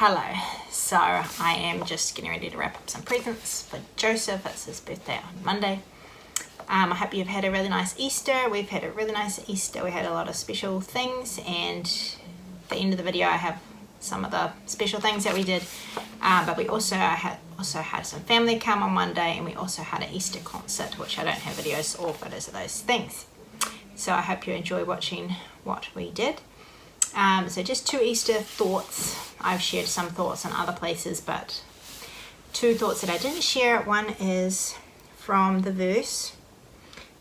Hello. So I am just getting ready to wrap up some presents for Joseph. It's his birthday on Monday. I hope you've had a really nice Easter. We've had a really nice Easter. We had a lot of special things, and at the end of the video I have some of the special things that we did. But we also had some family come on Monday, and we also had an Easter concert, which I don't have videos or photos of those things. So I hope you enjoy watching what we did. So just two Easter thoughts. I've shared some thoughts on other places, but two thoughts that I didn't share. One is from the verse,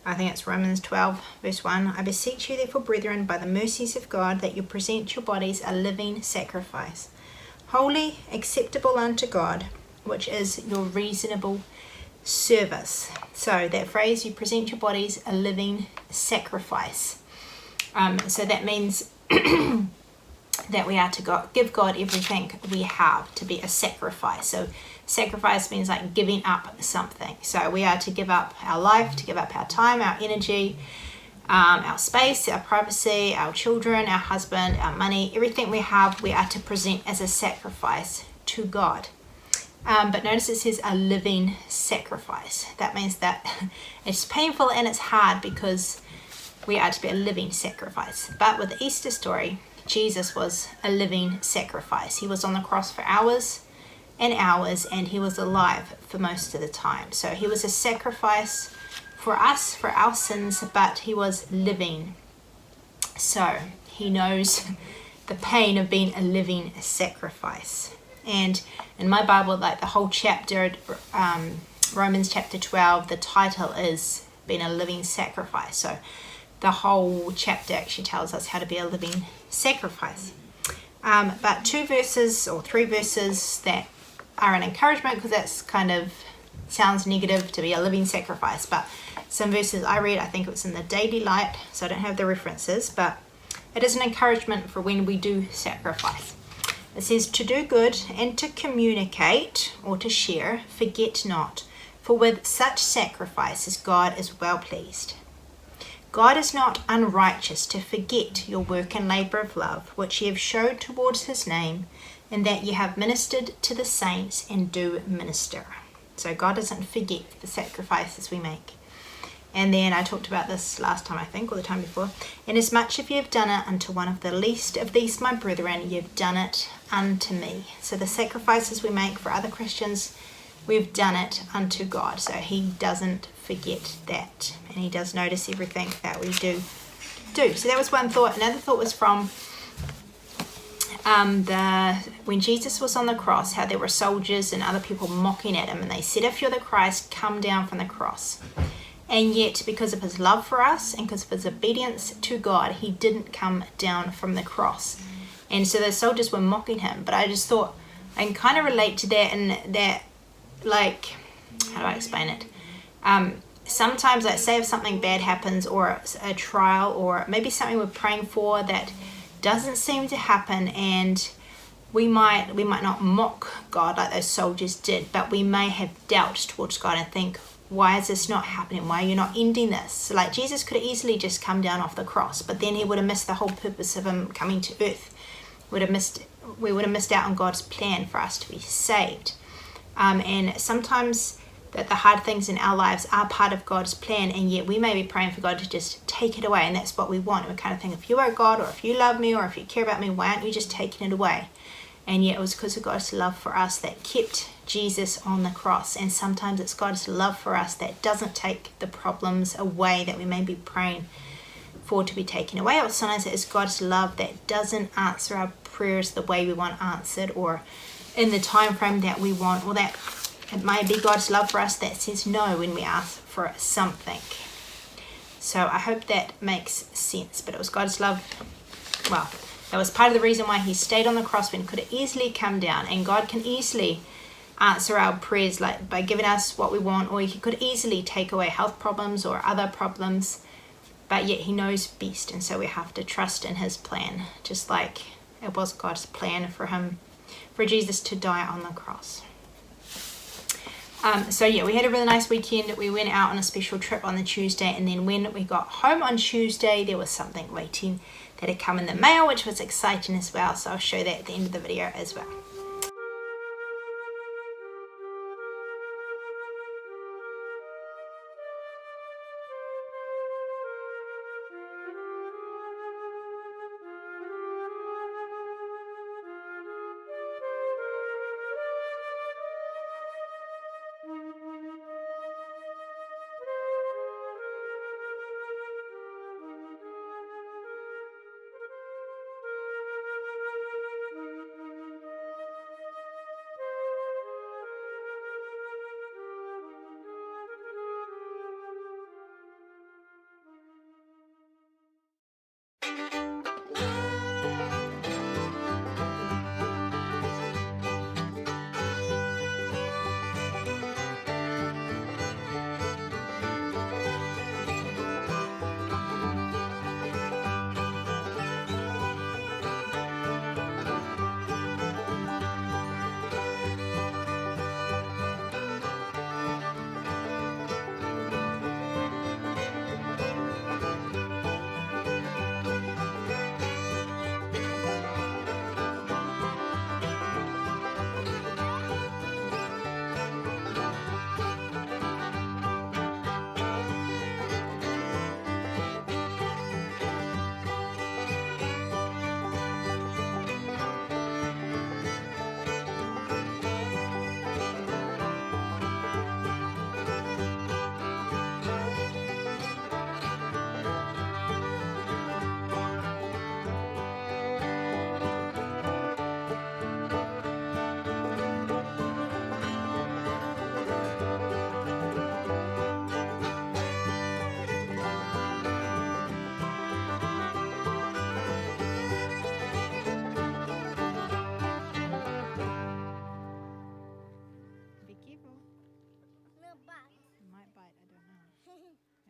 I think it's Romans 12 verse 1. I beseech you therefore, brethren, by the mercies of God, that you present your bodies a living sacrifice, holy, acceptable unto God, which is your reasonable service. So that phrase, you present your bodies a living sacrifice. So that means that we are to give God everything we have, to be a sacrifice. So sacrifice means like giving up something. So we are to give up our life, to give up our time, our energy, our space, our privacy, our children, our husband, our money, everything we have, we are to present as a sacrifice to God. But notice it says a living sacrifice. That means that it's painful and it's hard because we are to be a living sacrifice. But with the Easter story, Jesus was a living sacrifice. He was on the cross for hours and hours, and he was alive for most of the time. So he was a sacrifice for us, for our sins, but he was living. So he knows the pain of being a living sacrifice. And in my Bible, like the whole chapter, Romans chapter 12, the title is being a living sacrifice. So the whole chapter actually tells us how to be a living sacrifice. But two verses or three verses that are an encouragement, because that's kind of sounds negative to be a living sacrifice. But some verses I read, I think it was in the Daily Light, so I don't have the references, but it is an encouragement for when we do sacrifice. It says, to do good and to communicate or to share, forget not, for with such sacrifices God is well pleased. God is not unrighteous to forget your work and labour of love, which ye have showed towards his name, and that ye have ministered to the saints and do minister. So God doesn't forget the sacrifices we make. And then I talked about this last time, I think, or the time before. Inasmuch if ye have done it unto one of the least of these my brethren, ye have done it unto me. So the sacrifices we make for other Christians, we've done it unto God. So he doesn't forget that. And he does notice everything that we do. So that was one thought. Another thought was from when Jesus was on the cross, how there were soldiers and other people mocking at him. And they said, if you're the Christ, come down from the cross. And yet, because of his love for us and because of his obedience to God, he didn't come down from the cross. And so the soldiers were mocking him. But I just thought, I can kind of relate to that, and that, like, how do I explain it? Sometimes, like, say if something bad happens, or a trial, or maybe something we're praying for that doesn't seem to happen, and we might not mock God like those soldiers did, but we may have doubts towards God and think, why is this not happening? Why are you not ending this? So, like, Jesus could have easily just come down off the cross, but then he would have missed the whole purpose of him coming to earth. We would have missed out on God's plan for us to be saved. And sometimes that the hard things in our lives are part of God's plan, and yet we may be praying for God to just take it away, and that's what we want. And we kind of think, if you are God, or if you love me, or if you care about me, why aren't you just taking it away? And yet it was because of God's love for us that kept Jesus on the cross. And sometimes it's God's love for us that doesn't take the problems away that we may be praying for to be taken away. Or sometimes it's God's love that doesn't answer our prayers the way we want answered, or in the time frame that we want, or that it might be God's love for us that says no when we ask for something. So I hope that makes sense. But it was God's love. Well, that was part of the reason why he stayed on the cross, when he could have easily come down. And God can easily answer our prayers, like by giving us what we want, or he could easily take away health problems or other problems. But yet he knows best, and so we have to trust in his plan, just like it was God's plan for Jesus to die on the cross. So yeah, we had a really nice weekend. We went out on a special trip on the Tuesday, and then when we got home on Tuesday, there was something waiting that had come in the mail, which was exciting as well. So I'll show that at the end of the video as well.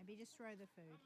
Maybe just throw the food.